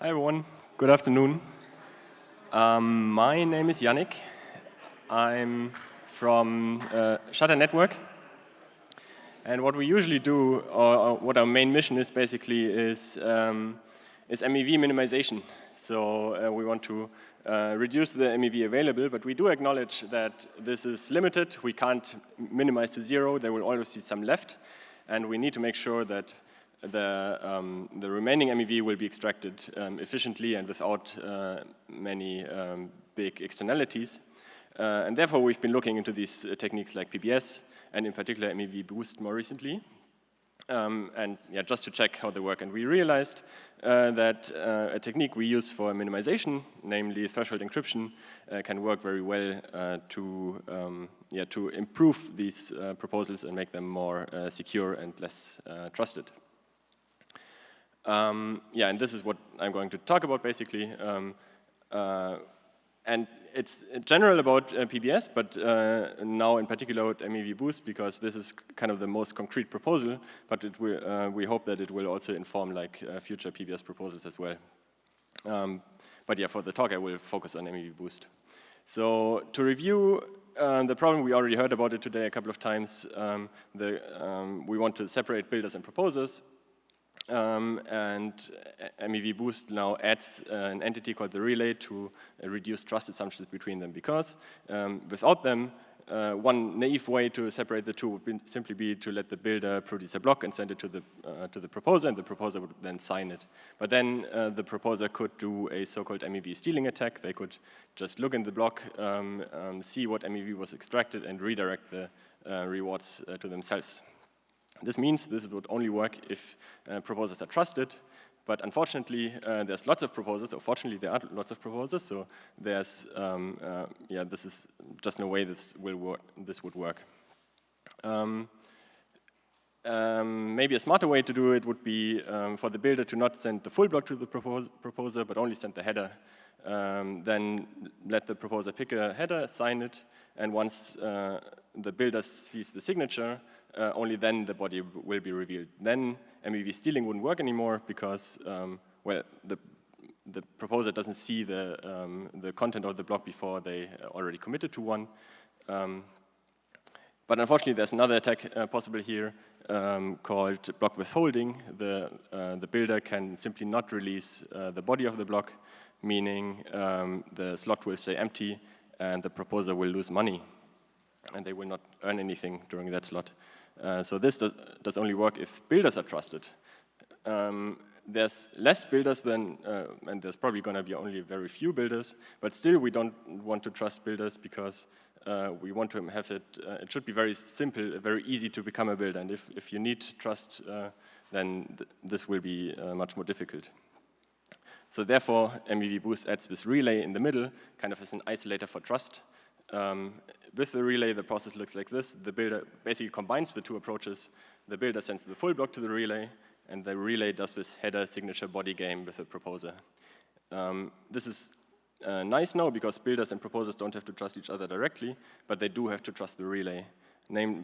Hi everyone, good afternoon. My name is Jannik. I'm from Shutter Network. And what we usually do, or what our main mission is basically, is MEV minimization. So we want to reduce the MEV available, but we do acknowledge that this is limited. We can't minimize to zero. There will always be some left. And we need to make sure that the remaining MEV will be extracted efficiently and without many big externalities. And therefore, we've been looking into these techniques like PBS, and in particular MEV boost more recently. And yeah, just to check how they work. And we realized that a technique we use for minimization, namely threshold encryption, can work very well to improve these proposals and make them more secure and less trusted. And this is what I'm going to talk about basically. And it's general about PBS, but now in particular about MEV boost, because this is kind of the most concrete proposal, but we hope that it will also inform like future PBS proposals as well. But yeah, for the talk I will focus on MEV boost. So to review the problem, we already heard about it today a couple of times. We want to separate builders and proposers. And MEV boost now adds an entity called the relay to reduce trust assumptions between them, because without them, one naive way to separate the two would simply be to let the builder produce a block and send it to the proposer, and the proposer would then sign it. But then the proposer could do a so-called MEV stealing attack. They could just look in the block, see what MEV was extracted, and redirect the rewards to themselves. This means this would only work if proposers are trusted, but unfortunately there's lots of proposers, or fortunately there are lots of proposers, so there's, this is just no way this would work. Maybe a smarter way to do it would be for the builder to not send the full block to the proposer, but only send the header. Then let the proposer pick a header, sign it, and once the builder sees the signature, only then the body will be revealed. Then MEV stealing wouldn't work anymore because, the proposer doesn't see the content of the block before they already committed to one. But unfortunately, there's another attack possible here called block withholding. The builder can simply not release the body of the block, meaning the slot will stay empty and the proposer will lose money, and they will not earn anything during that slot. So this does only work if builders are trusted. There's less builders than, and there's probably going to be only very few builders, but still we don't want to trust builders because we want to have it should be very simple, very easy to become a builder, and if you need trust, then this will be much more difficult. So therefore, MEV boost adds this relay in the middle, kind of as an isolator for trust. With the relay, the process looks like this. The builder basically combines the two approaches. The builder sends the full block to the relay, and the relay does this header signature body game with the proposer. This is nice now because builders and proposers don't have to trust each other directly, but they do have to trust the relay.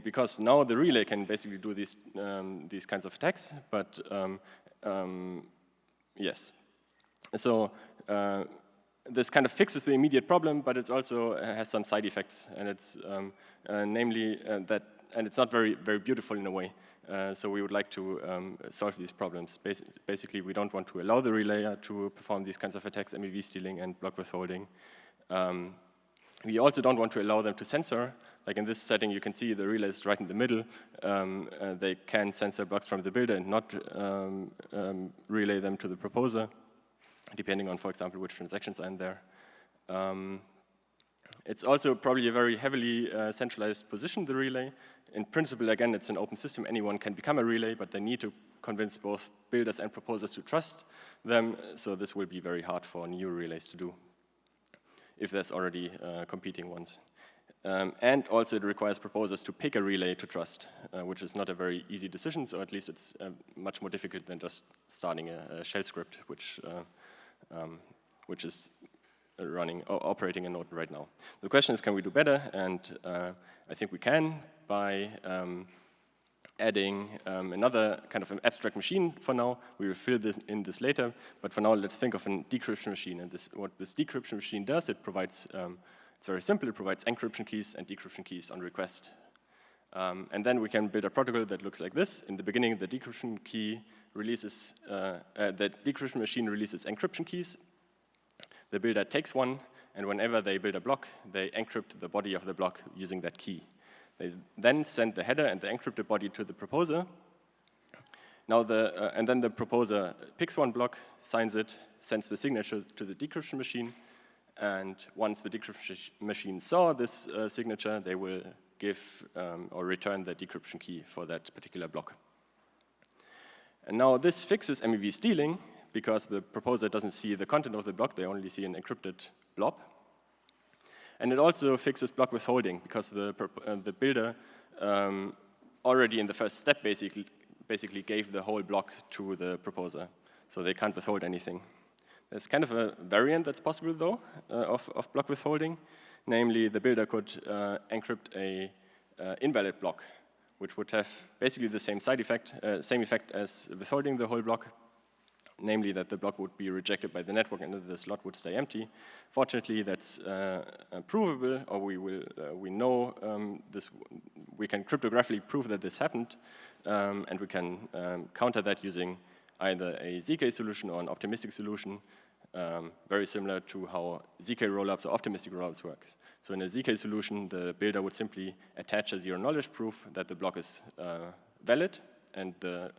Because now the relay can basically do these kinds of attacks, but yes. So this kind of fixes the immediate problem, but it also has some side effects, and it's namely that, and it's not very, very beautiful in a way. So we would like to solve these problems. Basically, we don't want to allow the relayer to perform these kinds of attacks, MEV stealing and block withholding. We also don't want to allow them to censor. Like in this setting, you can see the relay is right in the middle. They can censor blocks from the builder and not relay them to the proposer, depending on, for example, which transactions are in there. It's also probably a very heavily centralized position, the relay. In principle, again, it's an open system. Anyone can become a relay, but they need to convince both builders and proposers to trust them. So this will be very hard for new relays to do, if there's already competing ones. And also it requires proposers to pick a relay to trust, which is not a very easy decision, so at least it's much more difficult than just starting a shell script, which is operating a node right now. The question is, can we do better? And I think we can by adding another kind of an abstract machine for now. We will fill this later, but for now let's think of a decryption machine. And what this decryption machine does, it provides, it's very simple, it provides encryption keys and decryption keys on request. And then we can build a protocol that looks like this. In the beginning, the decryption key releases, the decryption machine releases encryption keys. The builder takes one, and whenever they build a block, they encrypt the body of the block using that key. They then send the header and the encrypted body to the proposer. Now and then the proposer picks one block, signs it, sends the signature to the decryption machine, and once the decryption machine saw this signature, they will give or return the decryption key for that particular block. And now this fixes MEV stealing, because the proposer doesn't see the content of the block, they only see an encrypted blob. And it also fixes block withholding, because the builder already in the first step basically gave the whole block to the proposer, so they can't withhold anything. There's kind of a variant that's possible, though, of block withholding. Namely, the builder could encrypt a invalid block, which would have basically the same same effect as withholding the whole block. Namely, that the block would be rejected by the network and the slot would stay empty. Fortunately, that's provable, or we know this. We can cryptographically prove that this happened, and we can counter that using either a ZK solution or an optimistic solution, very similar to how ZK rollups or optimistic rollups work. So in a ZK solution, the builder would simply attach a zero-knowledge proof that the block is valid, and the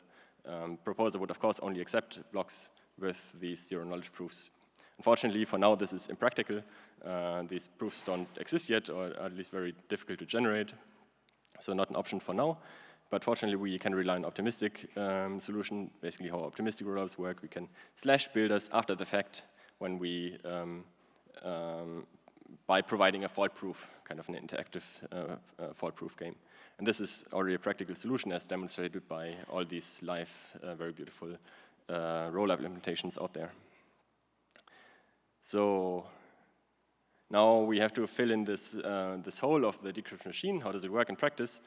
proposer would, of course, only accept blocks with these zero-knowledge proofs. Unfortunately, for now, this is impractical. These proofs don't exist yet, or are at least very difficult to generate, so not an option for now. But fortunately, we can rely on optimistic solution, basically how optimistic rollups work. We can slash builders after the fact when we, by providing a fault proof, kind of an interactive fault proof game. And this is already a practical solution, as demonstrated by all these live, very beautiful rollup implementations out there. So now we have to fill in this hole of the decryption machine. How does it work in practice?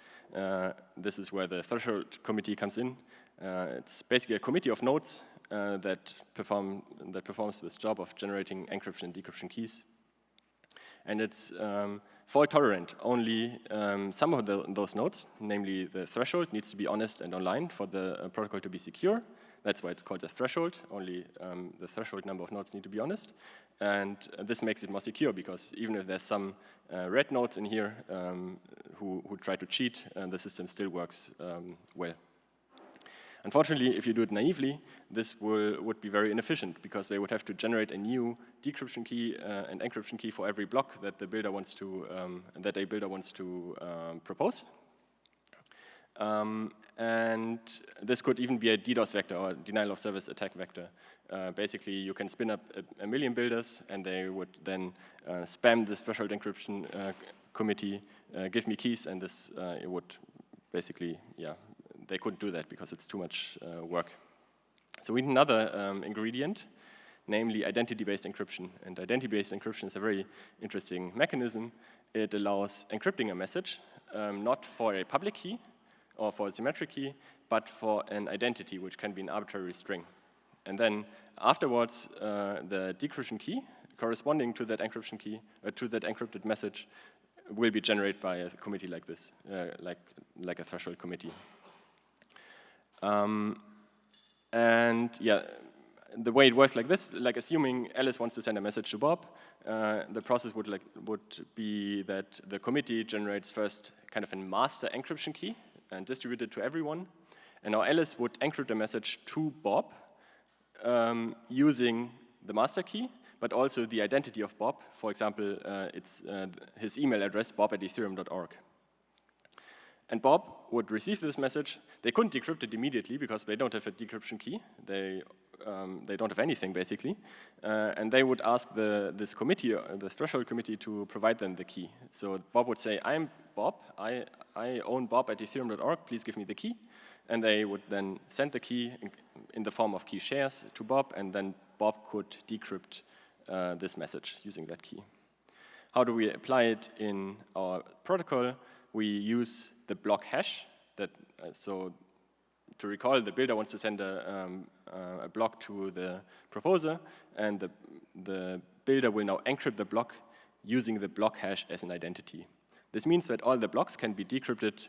This is where the threshold committee comes in. It's basically a committee of nodes that performs this job of generating encryption and decryption keys. And it's fault tolerant. Only some of those nodes, namely the threshold, needs to be honest and online for the protocol to be secure. That's why it's called a threshold. Only the threshold number of nodes need to be honest. And this makes it more secure, because even if there's some red nodes in here who try to cheat, the system still works well. Unfortunately, if you do it naively, this would be very inefficient, because they would have to generate a new decryption key and encryption key for every block that the builder wants to propose. And this could even be a DDoS vector, or denial of service attack vector. Basically, you can spin up a million builders, and they would then spam this threshold encryption committee, give me keys, and this it would basically, yeah, they couldn't do that because it's too much work. So we need another ingredient, namely identity-based encryption. And identity-based encryption is a very interesting mechanism. It allows encrypting a message, not for a public key or for a symmetric key, but for an identity, which can be an arbitrary string. And then afterwards, the decryption key corresponding to that encryption key, to that encrypted message, will be generated by a committee like this, like a threshold committee. And yeah, the way it works like this, like assuming Alice wants to send a message to Bob, the process would be that the committee generates first kind of a master encryption key and distribute it to everyone. And now Alice would encrypt the message to Bob using the master key, but also the identity of Bob. For example, it's his email address, bob@ethereum.org. And Bob would receive this message. They couldn't decrypt it immediately because they don't have a decryption key. They don't have anything, basically. And they would ask this committee, the threshold committee, to provide them the key. So Bob would say, I'm Bob. I own bob@ethereum.org. Please give me the key. And they would then send the key in the form of key shares to Bob, and then Bob could decrypt this message using that key. How do we apply it in our protocol? We use the block hash that, so to recall, the builder wants to send a block to the proposer, and the builder will now encrypt the block using the block hash as an identity. This means that all the blocks can be decrypted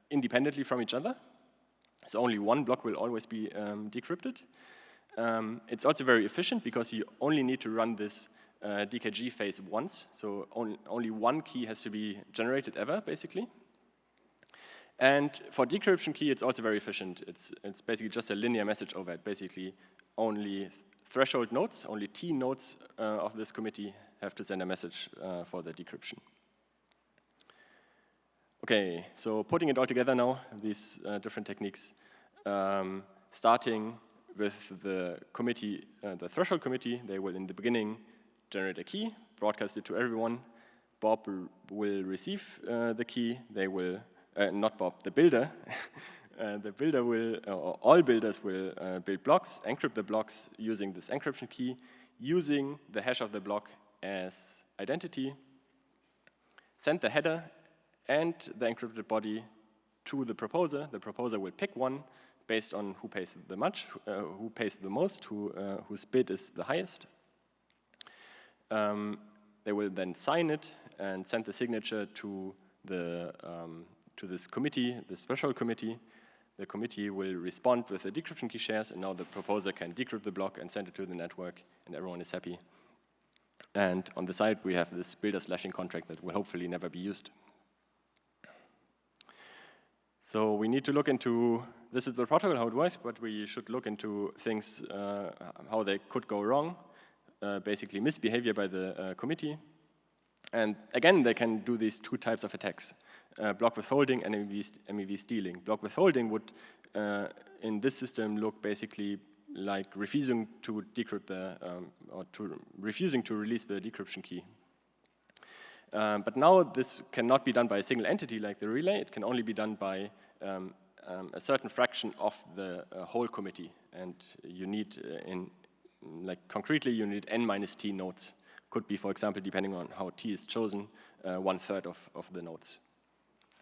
independently from each other. So only one block will always be decrypted. It's also very efficient because you only need to run this DKG phase once, so only one key has to be generated ever, basically. And for decryption key, it's also very efficient. It's basically just a linear message overhead. Basically, only threshold nodes, only T nodes of this committee have to send a message for the decryption. Okay, so putting it all together now, these different techniques, starting with the committee, the threshold committee, they will in the beginning generate a key, broadcast it to everyone. Bob will receive the key. They will, not Bob, the builder. The builder will, or all builders will build blocks, encrypt the blocks using this encryption key, using the hash of the block as identity, send the header and the encrypted body to the proposer. The proposer will pick one based on who pays the most, whose bid is the highest. They will then sign it and send the signature to this committee, the threshold committee. The committee will respond with the decryption key shares, and now the proposer can decrypt the block and send it to the network, and everyone is happy. And on the side, we have this builder slashing contract that will hopefully never be used. So we need to look into, this is the protocol, how it works, but we should look into things, how they could go wrong, basically misbehavior by the committee. And again, they can do these two types of attacks, block withholding and MEV stealing. Block withholding would, in this system, look basically like refusing to decrypt refusing to release the decryption key. But now this cannot be done by a single entity like the relay. It can only be done by a certain fraction of the whole committee. And you need, concretely, you need n minus t nodes. Could be, for example, depending on how t is chosen, 1/3 of the nodes.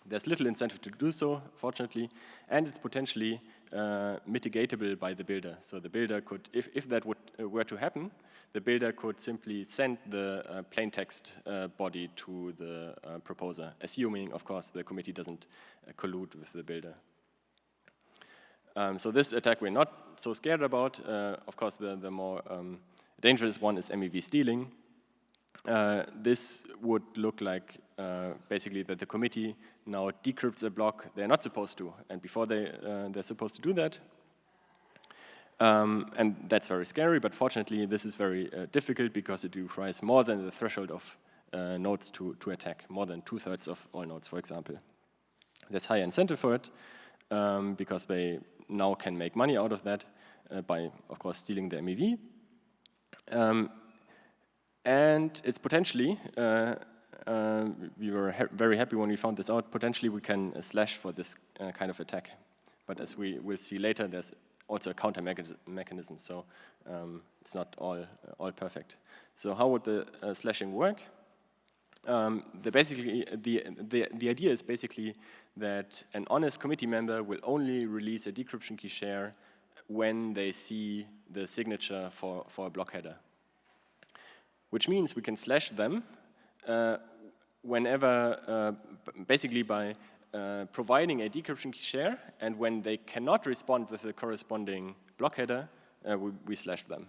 There's little incentive to do so, fortunately, and it's potentially mitigatable by the builder. So the builder could, if that were to happen, the builder could simply send the plain text body to the proposer, assuming, of course, the committee doesn't collude with the builder. So this attack we're not so scared about. Of course, the more dangerous one is MEV stealing. This would look like basically that the committee now decrypts a block they're not supposed to, and before they're supposed to do that. And that's very scary, but fortunately this is very difficult because it requires more than the threshold of nodes to attack, more than 2/3 of all nodes, for example. There's high incentive for it because they now can make money out of that by, of course, stealing the MEV. And it's potentially, we were very happy when we found this out, potentially we can slash for this kind of attack. But as we will see later, there's also a counter mechanism, so it's not all perfect. So how would the slashing work? The idea is basically that an honest committee member will only release a decryption key share when they see the signature for a block header. Which means we can slash them whenever, basically by providing a decryption key share, and when they cannot respond with the corresponding block header, we slash them.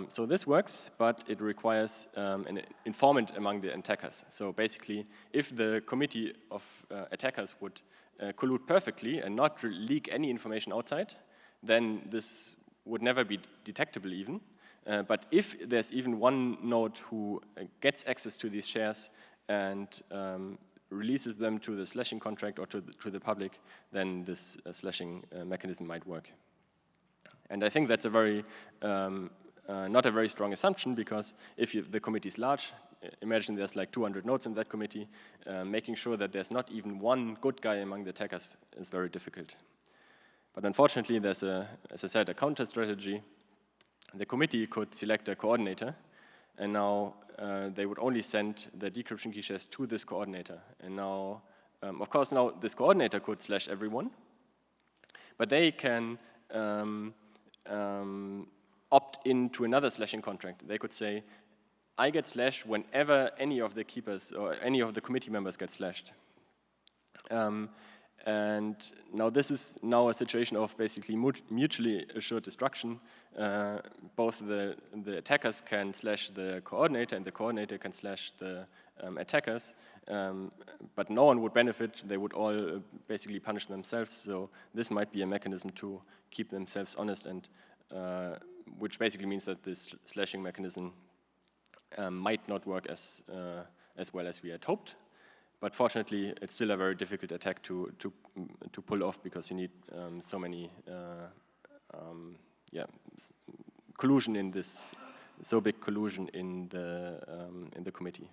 So this works, but it requires an informant among the attackers. So basically, if the committee of attackers would collude perfectly and not leak any information outside, then this would never be detectable even. But if there's even one node who gets access to these shares and releases them to the slashing contract or to the public, then this slashing mechanism might work. And I think that's a very, not a very strong assumption, because if the committee is large, imagine there's like 200 nodes in that committee, making sure that there's not even one good guy among the attackers is very difficult. But unfortunately, there's as I said, a counter strategy. The committee could select a coordinator, and now they would only send the decryption key shares to this coordinator. And now of course, now this coordinator could slash everyone, but they can opt into another slashing contract. They could say, I get slashed whenever any of the keepers or any of the committee members get slashed. And now this is now a situation of basically mutually assured destruction. Both the attackers can slash the coordinator and the coordinator can slash the attackers, but no one would benefit. They would all basically punish themselves. So this might be a mechanism to keep themselves honest, and which basically means that this slashing mechanism might not work as well as we had hoped. But fortunately, it's still a very difficult attack to pull off, because you need so many collusion in this, so big collusion in the committee.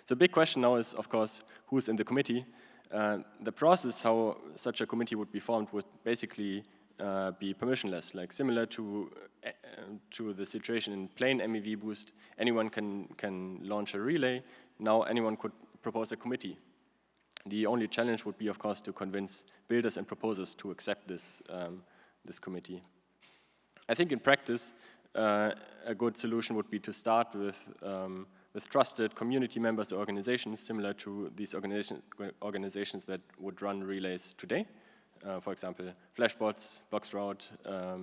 So big question now is, of course, who's in the committee? The process how such a committee would be formed would basically be permissionless, like similar to the situation in plain MEV boost. Anyone can launch a relay. Now anyone could propose a committee. The only challenge would be, of course, to convince builders and proposers to accept this committee. I think in practice, a good solution would be to start with trusted community members or organizations similar to these organizations that would run relays today. For example, Flashbots, Bloxroute,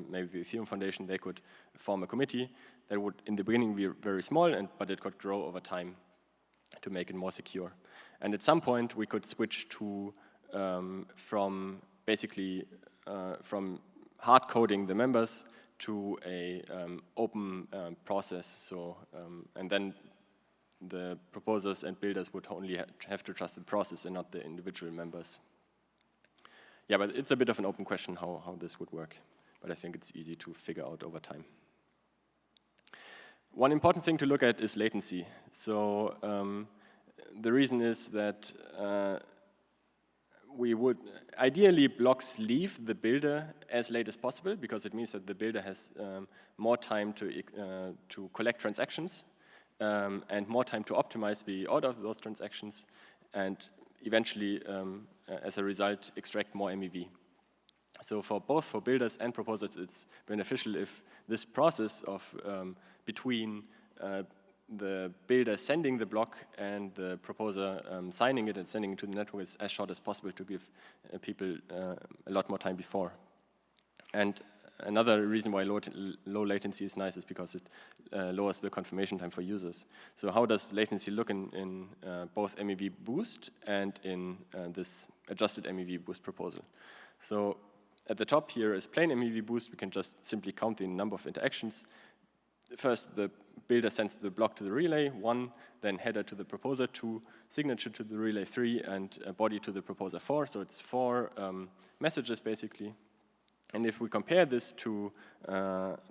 maybe the Ethereum Foundation. They could form a committee that would, in the beginning, be very small, but it could grow over time to make it more secure. And at some point, we could switch to from hard coding the members to a open process. So and then the proposers and builders would only have to trust the process and not the individual members. Yeah, but it's a bit of an open question how this would work, but I think it's easy to figure out over time. One important thing to look at is latency. So the reason is that we would ideally blocks leave the builder as late as possible, because it means that the builder has more time to collect transactions and more time to optimize the order of those transactions, and eventually, as a result, extract more MEV. So for both builders and proposers, it's beneficial if this process of between the builder sending the block and the proposer signing it and sending it to the network is as short as possible to give people a lot more time before. And another reason why low latency is nice is because it lowers the confirmation time for users. So how does latency look in both MEV boost and in this adjusted MEV boost proposal? So at the top here is plain MEV boost. We can just simply count the number of interactions. First, the builder sends the block to the relay, 1, then header to the proposer, 2, signature to the relay, 3, and a body to the proposer, 4. So it's 4 messages, basically. And if we compare this to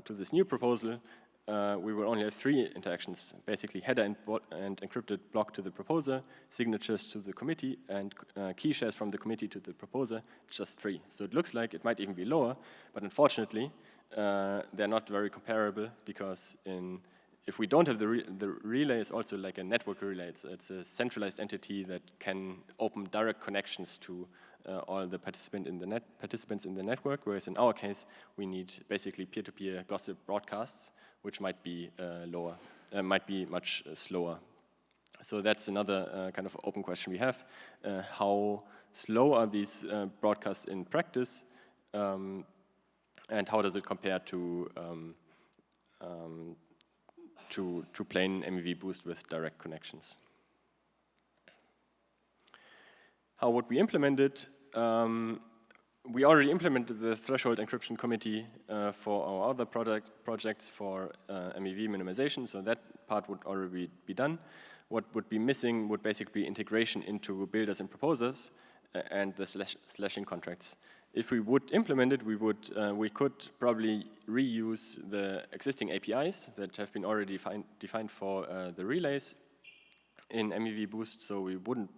this new proposal, we will only have 3 interactions, basically header and encrypted block to the proposer, signatures to the committee, and key shares from the committee to the proposer. It's just 3. So it looks like it might even be lower, but unfortunately, they're not very comparable, because if we don't have the relay is also like a network relay. It's a centralized entity that can open direct connections to all the participants in the network, whereas in our case, we need basically peer-to-peer gossip broadcasts, which might be might be much slower. So that's another kind of open question we have. How slow are these broadcasts in practice? And how does it compare to plain MEV boost with direct connections? How would we implement it? We already implemented the threshold encryption committee for our other projects for MEV minimization, so that part would already be done. What would be missing would basically be integration into builders and proposers and the slashing contracts. If we would implement it, we could probably reuse the existing APIs that have been already defined for the relays in MEV boost, so we would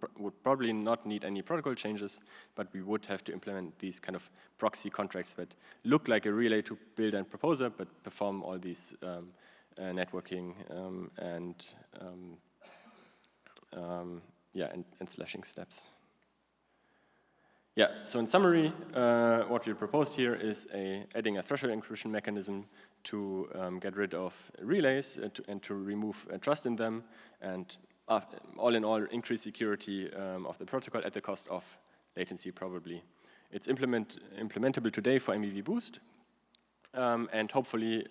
probably not need any protocol changes, but we would have to implement these kind of proxy contracts that look like a relay to builder and proposer, but perform all these networking and and slashing steps. Yeah, so in summary, what we proposed here is adding a threshold encryption mechanism to get rid of relays and to remove trust in them, and all in all increase security of the protocol at the cost of latency probably. It's implementable today for MEV Boost, and hopefully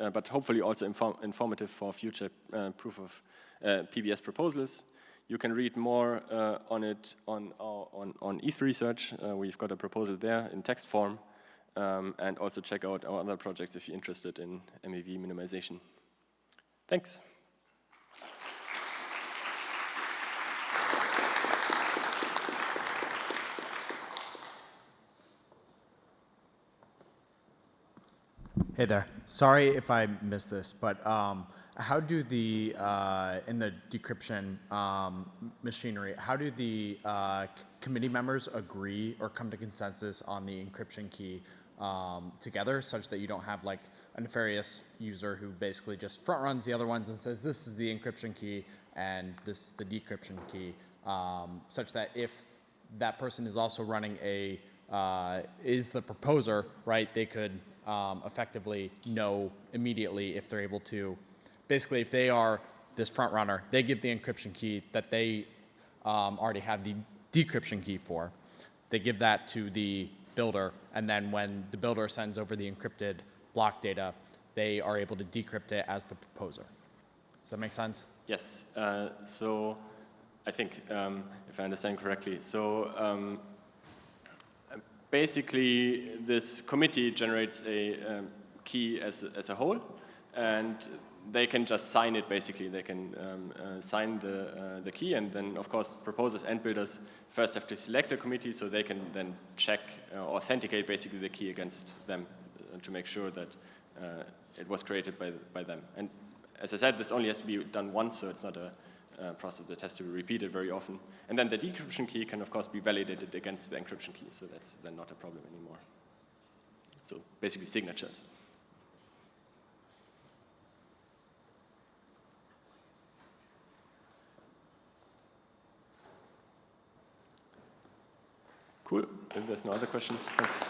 also informative for future proof of PBS proposals. You can read more on it on ETH Research. We've got a proposal there in text form, and also check out our other projects if you're interested in MEV minimization. Thanks. Hey there. Sorry if I missed this, but how do the, in the decryption machinery, how do the committee members agree or come to consensus on the encryption key together, such that you don't have like a nefarious user who basically just front runs the other ones and says this is the encryption key and this is the decryption key, such that if that person is also running a, is the proposer, right, they could effectively know immediately if they're able to, basically if they are this front runner, they give the encryption key that they already have the decryption key for. They give that to the builder, and then when the builder sends over the encrypted block data, they are able to decrypt it as the proposer. Does that make sense? Yes. So I think, if I understand correctly, so basically this committee generates a key as a whole, and they can just sign it basically. They can sign the key, and then of course proposers and builders first have to select a committee so they can then check, authenticate basically the key against them to make sure that it was created by them. And as I said, this only has to be done once, so it's not a process that has to be repeated very often. And then the decryption key can of course be validated against the encryption key, so that's then not a problem anymore. So basically signatures. Cool. If there's no other questions, thanks.